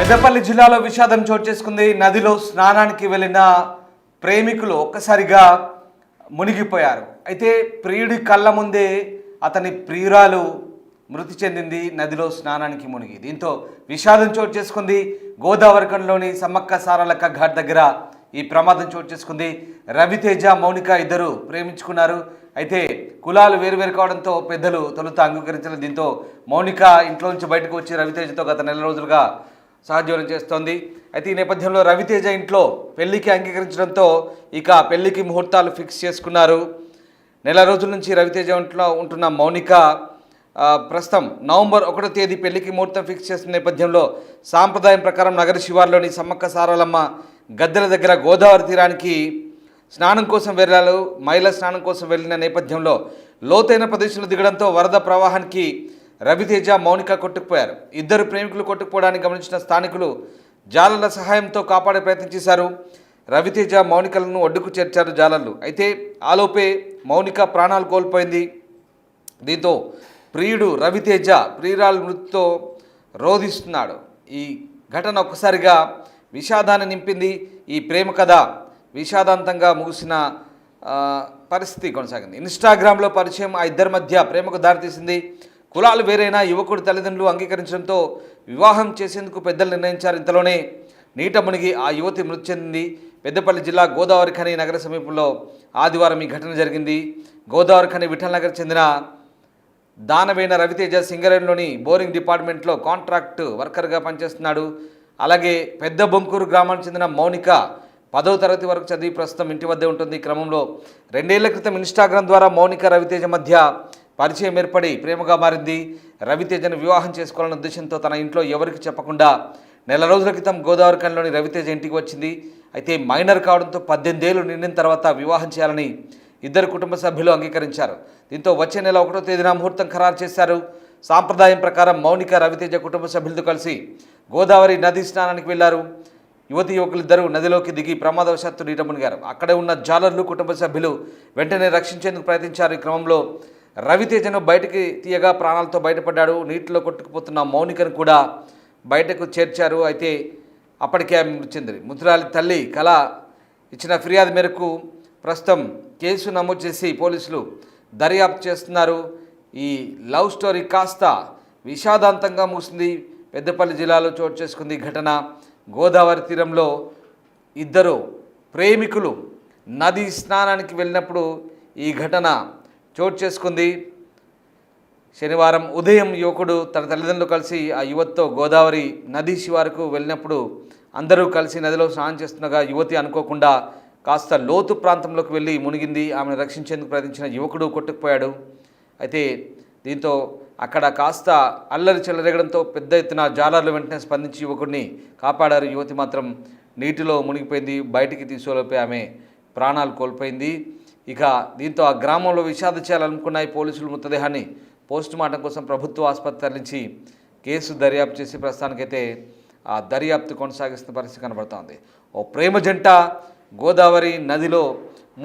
పెద్దపల్లి జిల్లాలో విషాదం చోటు చేసుకుంది. నదిలో స్నానానికి వెళ్ళిన ప్రేమికులు ఒక్కసారిగా మునిగిపోయారు. అయితే ప్రియుడి కళ్ళ ముందే అతని ప్రియురాలు మృతి చెందింది నదిలో స్నానానికి మునిగి. దీంతో విషాదం చోటు చేసుకుంది. గోదావరికంలోని సమ్మక్క సారలక్క ఘాట్ దగ్గర ఈ ప్రమాదం చోటు చేసుకుంది. రవితేజ, మౌనిక ఇద్దరు ప్రేమించుకున్నారు. అయితే కులాలు వేరువేరు కావడంతో పెద్దలు తొలుత అంగీకరించలేదు. దీంతో మౌనిక ఇంట్లో నుంచి బయటకు వచ్చి రవితేజతో గత నెల రోజులుగా సహజీవనం చేస్తోంది. అయితే ఈ నేపథ్యంలో రవితేజ ఇంట్లో పెళ్లికి అంగీకరించడంతో ఇక పెళ్లికి ముహూర్తాలు ఫిక్స్ చేసుకున్నారు. నెల రోజుల నుంచి రవితేజ ఇంట్లో ఉంటున్న మౌనిక ప్రస్తుతం నవంబర్ 1వ తేదీ పెళ్లికి ముహూర్తం ఫిక్స్ చేసిన నేపథ్యంలో సాంప్రదాయం ప్రకారం నగర శివార్లోని సమ్మక్క సారలమ్మ గద్దెల దగ్గర గోదావరి తీరానికి స్నానం కోసం వెళ్ళారు. మహిళా స్నానం కోసం వెళ్ళిన నేపథ్యంలో లోతైన ప్రదేశంలో దిగడంతో వరద ప్రవాహానికి రవితేజ, మౌనిక కొట్టుకుపోయారు. ఇద్దరు ప్రేమికులు కొట్టుకుపోవడానికి గమనించిన స్థానికులు జాలర్ల సహాయంతో కాపాడే ప్రయత్నం చేశారు. రవితేజ, మౌనికలను ఒడ్డుకు చేర్చారు జాలర్లు. అయితే ఆలోపే మౌనిక ప్రాణాలు కోల్పోయింది. దీంతో ప్రియుడు రవితేజ ప్రియురాలు మృతితో రోధిస్తున్నాడు. ఈ ఘటన ఒక్కసారిగా విషాదాన్ని నింపింది. ఈ ప్రేమ కథ విషాదాంతంగా ముగిసిన పరిస్థితి కొనసాగింది. ఇన్స్టాగ్రామ్లో పరిచయం ఆ ఇద్దరి మధ్య ప్రేమకు దారితీసింది. కులాలు వేరైనా యువకుడి తల్లిదండ్రులు అంగీకరించడంతో వివాహం చేసేందుకు పెద్దలు నిర్ణయించారు. ఇంతలోనే నీట మునిగి ఆ యువతి మృతి చెందింది. పెద్దపల్లి జిల్లా గోదావరి ఖని నగర సమీపంలో ఆదివారం ఈ ఘటన జరిగింది. గోదావరి ఖని విఠల్ నగర్ చెందిన దానవేన రవితేజ సింగరేణిలోని బోరింగ్ డిపార్ట్మెంట్లో కాంట్రాక్ట్ వర్కర్గా పనిచేస్తున్నాడు. అలాగే పెద్ద బొంకూరు గ్రామానికి చెందిన మౌనిక 10వ తరగతి వరకు చదివి ప్రస్తుతం ఇంటి వద్దే ఉంటుంది. క్రమంలో 2 ఏళ్ల క్రితం ఇన్స్టాగ్రామ్ ద్వారా మౌనిక, రవితేజ మధ్య పరిచయం ఏర్పడి ప్రేమగా మారింది. రవితేజను వివాహం చేసుకోవాలన్న ఉద్దేశంతో తన ఇంట్లో ఎవరికి చెప్పకుండా నెల రోజుల క్రితం గోదావరి ఖనిలోని రవితేజ ఇంటికి వచ్చింది. అయితే మైనర్ కావడంతో 18 ఏళ్లు నిండిన తర్వాత వివాహం చేయాలని ఇద్దరు కుటుంబ సభ్యులు అంగీకరించారు. దీంతో వచ్చే నెల 1వ తేదీన ముహూర్తం ఖరారు చేశారు. సాంప్రదాయం ప్రకారం మౌనిక, రవితేజ కుటుంబ సభ్యులతో కలిసి గోదావరి నది స్నానానికి వెళ్లారు. యువకులిద్దరూ నదిలోకి దిగి ప్రమాదవశాత్తు నీట మునిగారు. అక్కడే ఉన్న జాలర్లు, కుటుంబ సభ్యులు వెంటనే రక్షించేందుకు ప్రయత్నించారు. ఈ క్రమంలో రవితేజను బయటికి తీయగా ప్రాణాలతో బయటపడ్డాడు. నీటిలో కొట్టుకుపోతున్న మౌనికను కూడా బయటకు చేర్చారు. అయితే అప్పటికే ఆమె మృతి చెందింది. మృతురాలి తల్లి కళ ఇచ్చిన ఫిర్యాదు మేరకు ప్రస్తుతం కేసు నమోదు చేసి పోలీసులు దర్యాప్తు చేస్తున్నారు. ఈ లవ్ స్టోరీ కాస్త విషాదాంతంగా ముగిసింది. పెద్దపల్లి జిల్లాలో చోటు చేసుకుంది ఘటన. గోదావరి తీరంలో ఇద్దరు ప్రేమికులు నది స్నానానికి వెళ్ళినప్పుడు ఈ ఘటన చోటు చేసుకుంది. శనివారం ఉదయం యువకుడు తన తల్లిదండ్రులు కలిసి ఆ యువతితో గోదావరి నది శివారుకు వెళ్ళినప్పుడు అందరూ కలిసి నదిలో స్నానం చేస్తుండగా యువతి అనుకోకుండా కాస్త లోతు ప్రాంతంలోకి వెళ్ళి మునిగింది. ఆమెను రక్షించేందుకు ప్రయత్నించిన యువకుడు కొట్టుకుపోయాడు. అయితే దీంతో అక్కడ కాస్త అల్లరి చెలరేగడంతో పెద్ద ఎత్తున జాలర్లు వెంటనే స్పందించి యువకుడిని కాపాడారు. యువతి మాత్రం నీటిలో మునిగిపోయింది. బయటికి తీసుకులోపే ఆమె ప్రాణాలు కోల్పోయింది. ఇక దీంతో ఆ గ్రామంలో విషాద చేయాలనుకున్నాయి పోలీసులు. మృతదేహాన్ని పోస్టుమార్టం కోసం ప్రభుత్వ ఆసుపత్రి తరలించి కేసు దర్యాప్తు చేసి ప్రస్తుతానికైతే ఆ దర్యాప్తు కొనసాగిస్తున్న పరిస్థితి కనబడుతోంది. ఓ ప్రేమ జంట గోదావరి నదిలో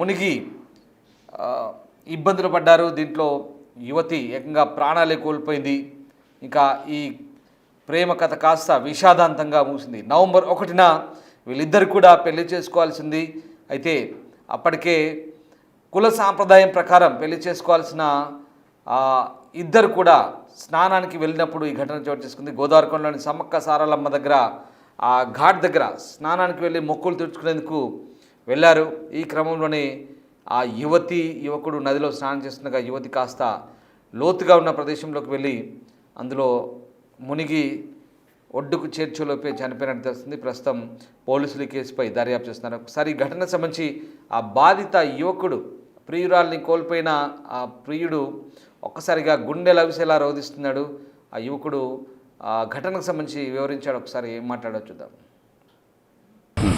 మునిగి ఇబ్బందులు పడ్డారు. దీంట్లో యువతి ఏకంగా ప్రాణాలే కోల్పోయింది. ఇంకా ఈ ప్రేమ కథ కాస్త విషాదాంతంగా ముగిసింది. నవంబర్ 1న వీళ్ళిద్దరు కూడా పెళ్లి చేసుకోవాల్సింది. అయితే అప్పటికే కుల సాంప్రదాయం ప్రకారం పెళ్లి చేసుకోవాల్సిన ఇద్దరు కూడా స్నానానికి వెళ్ళినప్పుడు ఈ ఘటన చోటు చేసుకుంది. గోదావరికంలోని సమ్మక్క సారలమ్మ దగ్గర ఆ ఘాట్ దగ్గర స్నానానికి వెళ్ళి మొక్కులు తీర్చుకునేందుకు వెళ్ళారు. ఈ క్రమంలోనే ఆ యువకుడు నదిలో స్నానం చేస్తుండగా యువతి కాస్త లోతుగా ఉన్న ప్రదేశంలోకి వెళ్ళి అందులో మునిగి ఒడ్డుకు చేర్చేలోపే చనిపోయినట్టు తెలుస్తుంది. ప్రస్తుతం పోలీసులు ఈ కేసుపై దర్యాప్తు చేస్తున్నారు. ఒకసారి ఈ ఘటనకు సంబంధించి ఆ బాధిత యువకుడు ప్రియురాల్ని కోల్పోయిన ఆ ప్రియుడు ఒక్కసారిగా గుండె లవిసేలా రోధిస్తున్నాడు. ఆ యువకుడు ఆ ఘటనకు సంబంధించి వివరించాడు. ఒకసారి ఏం మాట్లాడో చూద్దాం.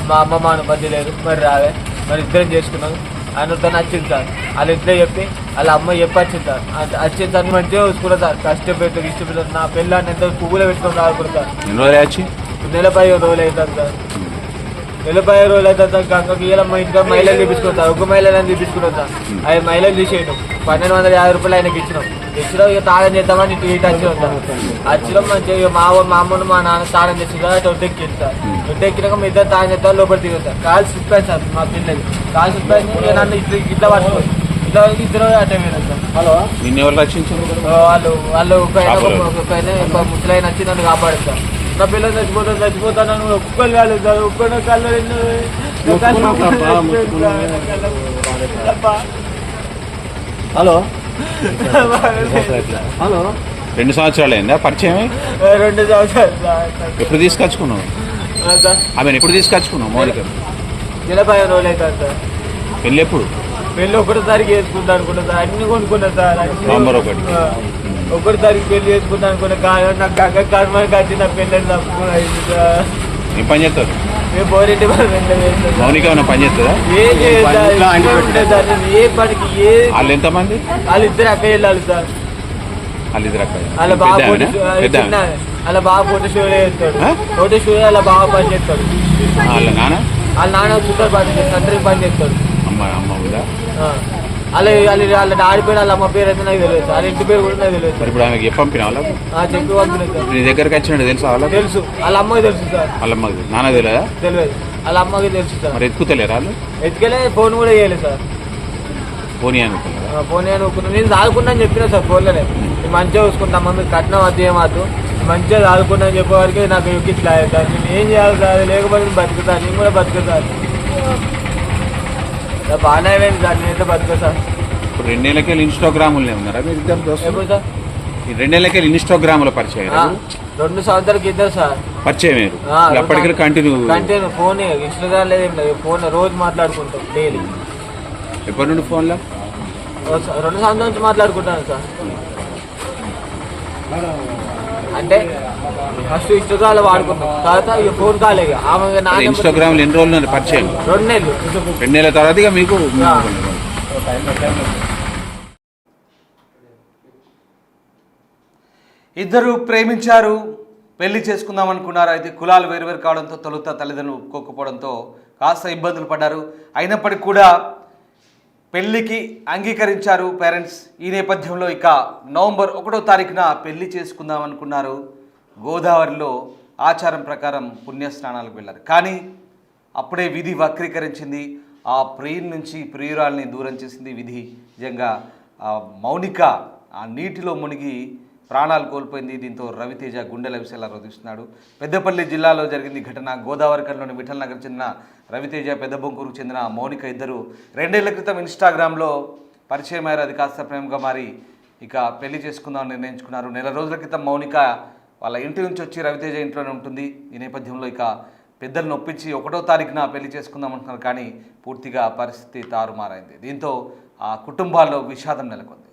మా అమ్మ మా అనుమతి లేదు, మరి రావే, మరి ఇద్దరం చేసుకున్నాం. ఆయనతో నచ్చింది సార్. వాళ్ళ ఇద్దరే చెప్పి వాళ్ళ అమ్మ చెప్పి వచ్చింది సార్. వచ్చింది సార్, మంచిగా చూసుకున్నా సార్. కష్టపెట్టారు, ఇష్టపెట్టారు. నా పిల్లని ఎంత పువ్వులో పెట్టుకుని రాకూడదు సార్. ఎన్ని రోజులు వచ్చి నెల 15 రోజులు అవుతుంది సార్. 15 రోజులు అయితే గంగకి ఇలా మా ఇంటికి మహిళలు తీపించుకుంటారు. ఒక మహిళలను తీపించుకుంటాం సార్. అవి మహిళలు తీసేయడం 1250 రూపాయలు ఆయనకి ఇచ్చినాం. ఇక తాళం చేద్దామని ఇటు వచ్చినాం సార్. వచ్చినాం మంచిగా మా అమ్మను మా నాన్న తాళం తెచ్చింది సార్. ఒట్టెక్కింది సార్. ఒట్టెక్కినాక మీ ఇద్దరు తాళం చేస్తారు లోపల దిగుతారు సార్. కాలు స్లిప్ అయింది సార్ మా పిల్లలు. కాలు స్లిప్ అయింది నన్ను ఇట్లా పట్టుకోండి. ఇద్దరు అటే పోయినారు సార్. హలో నిన్నెవరు రక్షించారు? వాళ్ళు ఒక ముసలైన వచ్చి నన్ను కాపాడు సార్. నా పిల్లలు చచ్చిపోతాను ఒక్కరు కాలేదు సార్. ఒక్కరు కళ్ళు హలో హలో 2 సంవత్సరాలు అయిందా పరిచయం? 2 సంవత్సరాలు సార్. ఎప్పుడు తీసుకొచ్చుకున్నావు ఆమెను? ఎప్పుడు తీసుకొచ్చుకున్నావు మౌలిక? 15 రోజులు అవుతుంది సార్. పెళ్ళి ఎప్పుడు? పెళ్ళి 1 తారీఖు వేసుకుంటా అనుకున్నా సార్. అన్ని కొనుక్కున్నా సార్. నవంబర్ 1. 1 తారీఖు పెళ్లి చేసుకుంటా అనుకున్నా. నాకు గంగ కర్మకి వచ్చి నా పెళ్ళి తప్పుకున్నాయింది సార్. ఏం పని చేస్తారు? మేము పోరెడ్డి మౌనిక ఏమైనా పని చేస్తుందా? ఏం చేయలేదు సార్. నేను ఏ పనికి వాళ్ళు ఎంతమంది? వాళ్ళు ఇద్దరు అక్కడ వెళ్ళాలి సార్. వాళ్ళిద్దరు అక్కడ వాళ్ళ బాగా వాళ్ళ బాగా ఫోటో షో చేస్తాడు. ఫోటో షో వాళ్ళ బాగా పని చేస్తాడు. వాళ్ళ నాన్న సూపర్ పని చేస్తాడు. సెంటరింగ్ పని చేస్తాడు. అమ్మ ఉందా? వాళ్ళ డాడీ పేరు వాళ్ళ అమ్మ పేరు అయితే నాకు తెలియదు. వాళ్ళ ఇంటి పేరు కూడా నాకు తెలియదు. ఇప్పుడు ఆమెకి పంపిన వాళ్ళకు చెప్పి పంపిన సార్. నీ దగ్గరికి వచ్చినట్టు తెలుసా? వాళ్ళకి తెలుసు. వాళ్ళ అమ్మకి తెలుసు సార్. వాళ్ళ అమ్మకి నాన్న తెలియదా? తెలియదు. వాళ్ళ అమ్మకి తెలుసు సార్. మరి ఎత్తుకుతలేరు వాళ్ళు? ఎత్తుకెళ్ళే ఫోన్ కూడా చేయలేదు సార్. పోనీ అనుకున్నారా? పోనీ అనుకున్నా. నేను చదువుకున్నా అని చెప్పినా సార్ ఫోన్లోనే. మంచిగా చూసుకుంటాం మీరు కట్నం వద్ద ఏమాదు మంచిగా చదువుకున్నా అని చెప్పేవారికి నాకు ఇట్లా సార్. నేను ఏం చేయాలి సార్? లేకపోతే నేను బతుకుతాను. నేను కూడా బతుకుతాను. బాగానే అయింది సార్. నేనైతే బతుకు సార్. ఇప్పుడు 2 నెలలకెళ్ళి ఇన్స్టాగ్రాములనే ఉన్నారా మీరు ఇద్దరు? ఎప్పుడు సార్? ఈ 2 నెలలకెళ్ళి ఇన్స్టాగ్రాములో పరిచయం 2 సంవత్సరాలకి ఇద్దరు సార్ పరిచయం. అప్పటికి కంటిన్యూ ఫోన్ ఇన్స్టాగ్రామ్ లేదు, ఏం లేదు. ఫోన్ రోజు మాట్లాడుకుంటాం డైలీ. ఎప్పటి నుండి ఫోన్లో? 2 సంవత్సరాల నుంచి మాట్లాడుకుంటాను సార్. అంటే ఫస్ట్ ఇన్స్టాగ్రామ్ లో వాడుకున్నాం. తర్వాత ఇక ఫోన్ కాలే. ఇన్స్టాగ్రామ్ ఎన్ని రోజులు పరిచయం? 2 నెలలు. 2 నెలల తర్వాత ఇక మీకు ఇద్దరు ప్రేమించారు, పెళ్లి చేసుకుందాం అనుకున్నారు. అయితే కులాలు వేరువేరు కావడంతో తొలుత తల్లిదండ్రులు ఒప్పుకోకపోవడంతో కాస్త ఇబ్బందులు పడ్డారు. అయినప్పటికీ కూడా పెళ్లికి అంగీకరించారు పేరెంట్స్. ఈ నేపథ్యంలో ఇక నవంబర్ 1వ తారీఖున పెళ్లి చేసుకుందాం అనుకున్నారు. గోదావరిలో ఆచారం ప్రకారం పుణ్యస్నానాలకు వెళ్ళారు. కానీ అప్పుడే విధి వక్రీకరించింది. ఆ ప్రియుల నుంచి ప్రియురాల్ని దూరం చేసింది విధి. నిజంగా మౌనిక ఆ నీటిలో మునిగి ప్రాణాలు కోల్పోయింది. దీంతో రవితేజ గుండెల విషయాలు రోధిస్తున్నాడు. పెద్దపల్లి జిల్లాలో జరిగింది ఘటన. గోదావరికల్లోని విఠల్ నగర్ చెందిన రవితేజ, పెద్దబొంకూరుకు చెందిన మౌనిక ఇద్దరు 2 ఏళ్ల క్రితం ఇన్స్టాగ్రామ్లో పరిచయం అయ్యారు. అది కాస్త ప్రేమగా మారి ఇక పెళ్లి చేసుకుందామని నిర్ణయించుకున్నారు. నెల రోజుల క్రితం మౌనిక వాళ్ళ ఇంటి నుంచి వచ్చి రవితేజ ఇంట్లోనే ఉంటుంది. ఈ నేపథ్యంలో ఇక పెద్దలను ఒప్పించి 1వ తారీఖున పెళ్లి చేసుకుందాం అనుకున్నారు. కానీ పూర్తిగా పరిస్థితి తారుమారైంది. దీంతో ఆ కుటుంబాల్లో విషాదం నెలకొంది.